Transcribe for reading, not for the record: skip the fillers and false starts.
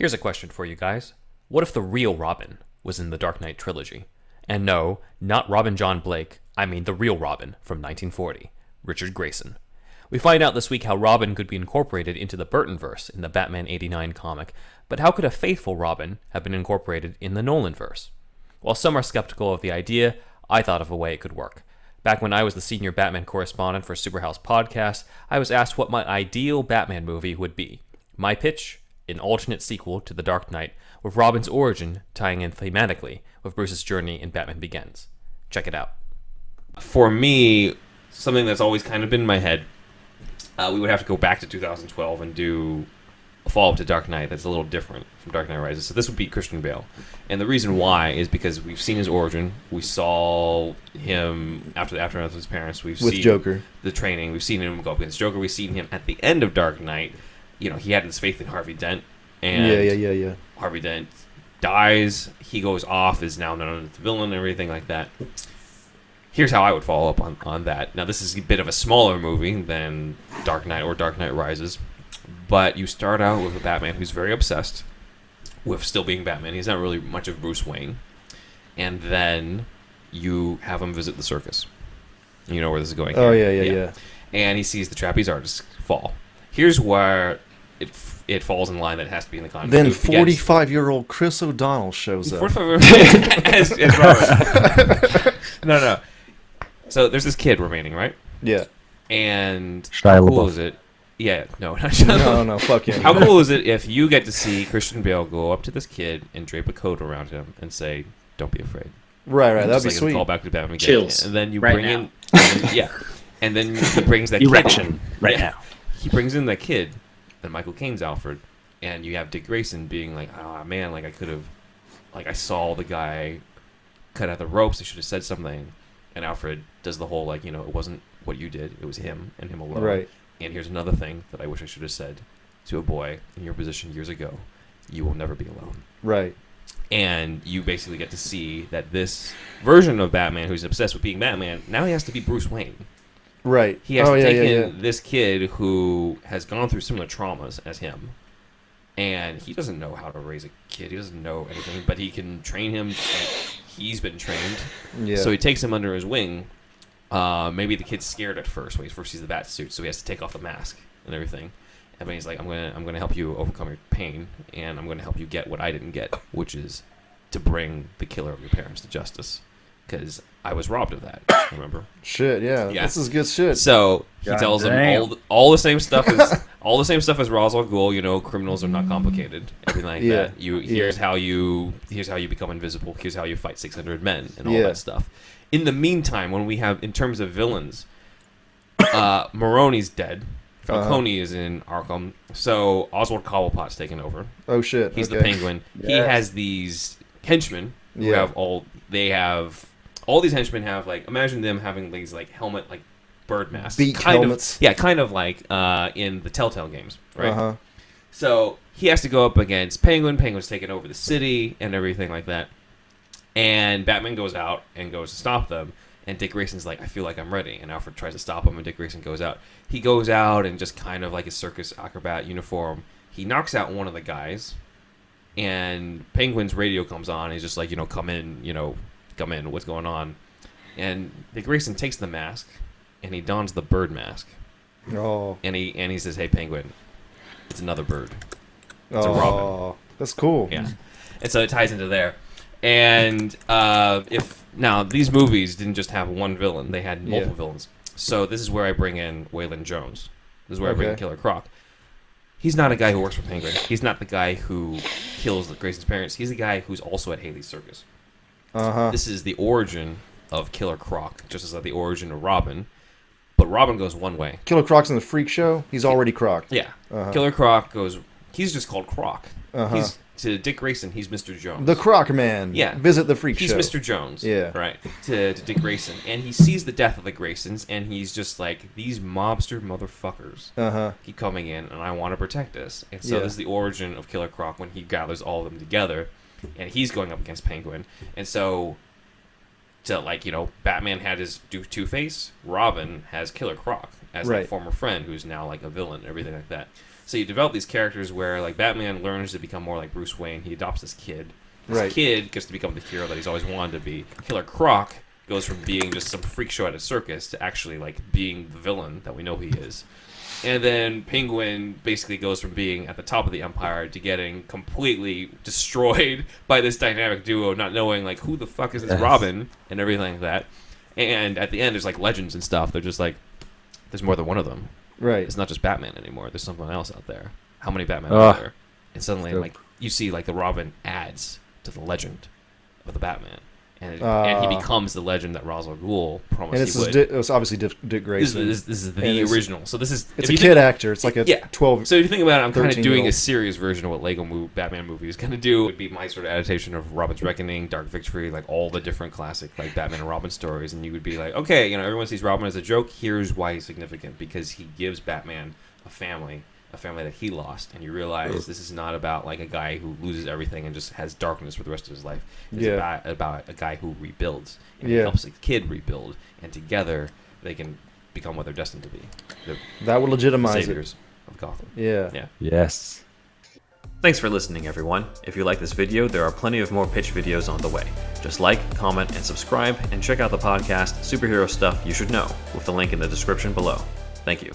Here's a question for you guys. What if the real Robin was in the Dark Knight trilogy? And no, not Robin John Blake, I mean the real Robin from 1940, Richard Grayson. We find out this week how Robin could be incorporated into the Burtonverse in the Batman '89 comic, but how could a faithful Robin have been incorporated in the Nolanverse? While some are skeptical of the idea, I thought of a way it could work. Back when I was the senior Batman correspondent for SuperHouse Podcast, I was asked what my ideal Batman movie would be. My pitch? An alternate sequel to The Dark Knight, with Robin's origin tying in thematically with Bruce's journey in Batman Begins. Check it out. For me, something that's always kind of been in my head, we would have to go back to 2012 and do a follow-up to Dark Knight that's a little different from Dark Knight Rises. So this would be Christian Bale. And the reason why is because we've seen his origin. We saw him after the aftermath of his parents. We've seen Joker. The training. We've seen him go up against Joker. We've seen him at the end of Dark Knight. You know, he had his faith in Harvey Dent. And Yeah. Harvey Dent dies. He goes off, is now known as the villain and everything like that. Here's how I would follow up on that. Now, this is a bit of a smaller movie than Dark Knight or Dark Knight Rises. But you start out with a Batman who's very obsessed with still being Batman. He's not really much of Bruce Wayne. And then you have him visit the circus. You know where this is going. Oh, yeah. And he sees the trapeze artists fall. Here's where it falls in line that it has to be in the context. Then 45-year-old Chris O'Donnell shows up. 45-year-old as Robin. No. So there's this kid remaining, right? Yeah. And Shia how cool LaBeouf. is it? Yeah, no, not Shia No, fuck him. How cool is it if you get to see Christian Bale go up to this kid and drape a coat around him and say, "Don't be afraid." Right. And That'd be just sweet. Call back to Batman again. Chills. And then you Right bring now. in, and then he brings that Erection kid, right now. He brings in that kid, and Michael Caine's Alfred, and you have Dick Grayson being like, "Oh man, like I could have, like I saw the guy cut out the ropes. I should have said something." And Alfred does the whole like, it wasn't what you did, it was him and him alone. Right. And here's another thing that I wish I should have said to a boy in your position years ago: you will never be alone. Right. And you basically get to see that this version of Batman, who's obsessed with being Batman, now he has to be Bruce Wayne. Right. He has to take in this kid who has gone through similar traumas as him. And he doesn't know how to raise a kid. He doesn't know anything, but he can train him like he's been trained. Yeah. So he takes him under his wing. Maybe the kid's scared at first when he first sees the bat suit, so he has to take off the mask and everything. And then he's like, I'm gonna help you overcome your pain, and I'm gonna help you get what I didn't get, which is to bring the killer of your parents to justice. Because I was robbed of that, remember? Shit, yeah. This is good shit. So he God tells damn. him all the same stuff as Ra's al Ghul. Criminals are not complicated. Everything like Yeah. that. Here's how you become invisible. Here's how you fight 600 men and all Yeah. that stuff. In the meantime, when we have in terms of villains, Maroni's dead. Falcone is in Arkham. So Oswald Cobblepot's taken over. Oh, shit. He's the okay. Penguin. He Yes. has these henchmen who Yeah. have all these henchmen have like, imagine them having these like helmet like bird masks. Beak helmets. Kind of like in the Telltale games, right? Uh-huh. So he has to go up against Penguin. Penguin's taking over the city and everything like that. And Batman goes out and goes to stop them. And Dick Grayson's like, I feel like I'm ready. And Alfred tries to stop him, and Dick Grayson goes out. He goes out and just kind of like a circus acrobat uniform. He knocks out one of the guys. And Penguin's radio comes on. He's just like, come in, what's going on? And Dick Grayson takes the mask, and he dons the bird mask. Oh. And he says, hey, Penguin, it's another bird. It's a robin. That's cool. Yeah. And so it ties into there. And now these movies didn't just have one villain; they had multiple villains. So this is where I bring in Waylon Jones. This is where I bring in Killer Croc. He's not a guy who works for Penguin. He's not the guy who kills Grayson's parents. He's the guy who's also at Haley's circus. Uh-huh. This is the origin of Killer Croc, just as like the origin of Robin. But Robin goes one way. Killer Croc's in the Freak Show. He's already Croc. Yeah. Uh-huh. Killer Croc goes. He's just called Croc. Uh-huh. To Dick Grayson, he's Mr. Jones. The Croc Man. Yeah. Visit the Freak He's Show. Mr. Jones. Yeah. Right. To Dick Grayson. And he sees the death of the Graysons, and he's just like, these mobster motherfuckers Uh-huh. keep coming in, and I want to protect us. And so Yeah. this is the origin of Killer Croc when he gathers all of them together, and he's going up against Penguin. And so, Batman had his Two-Face, Robin has Killer Croc as a Right. former friend who's now like a villain and everything like that. So you develop these characters where, like, Batman learns to become more like Bruce Wayne. He adopts this kid. This Right. kid gets to become the hero that he's always wanted to be. Killer Croc goes from being just some freak show at a circus to actually, like, being the villain that we know he is. And then Penguin basically goes from being at the top of the empire to getting completely destroyed by this dynamic duo, not knowing, like, who the fuck is this Robin and everything like that. And at the end, there's, like, legends and stuff. They're just like, there's more than one of them. Right. It's not just Batman anymore. There's something else out there. How many Batman are there? And suddenly, Dope. like, you see, like, the Robin adds to the legend of the Batman. And he becomes the legend that Ra's al Ghul promised And it's he would. it was obviously Dick Grayson. This is the original. So this is... It's if a you kid think- actor. It's like a 12. So if you think about it, I'm kind of doing 13-year-old. a serious version of what Lego Batman movie is going to do. It would be my sort of adaptation of Robin's Reckoning, Dark Victory, like all the different classic like Batman and Robin stories. And you would be like, okay, you know, everyone sees Robin as a joke. Here's why he's significant, because he gives Batman a family that he lost, and you realize this is not about like a guy who loses everything and just has darkness for the rest of his life. It's about a guy who rebuilds and he helps a kid rebuild, and together they can become what they're destined to be. That would legitimize it. Saviors of Gotham. Yeah. Yes. Thanks for listening, everyone. If you like this video, there are plenty of more pitch videos on the way. Just like, comment, and subscribe, and check out the podcast Superhero Stuff You Should Know with the link in the description below. Thank you.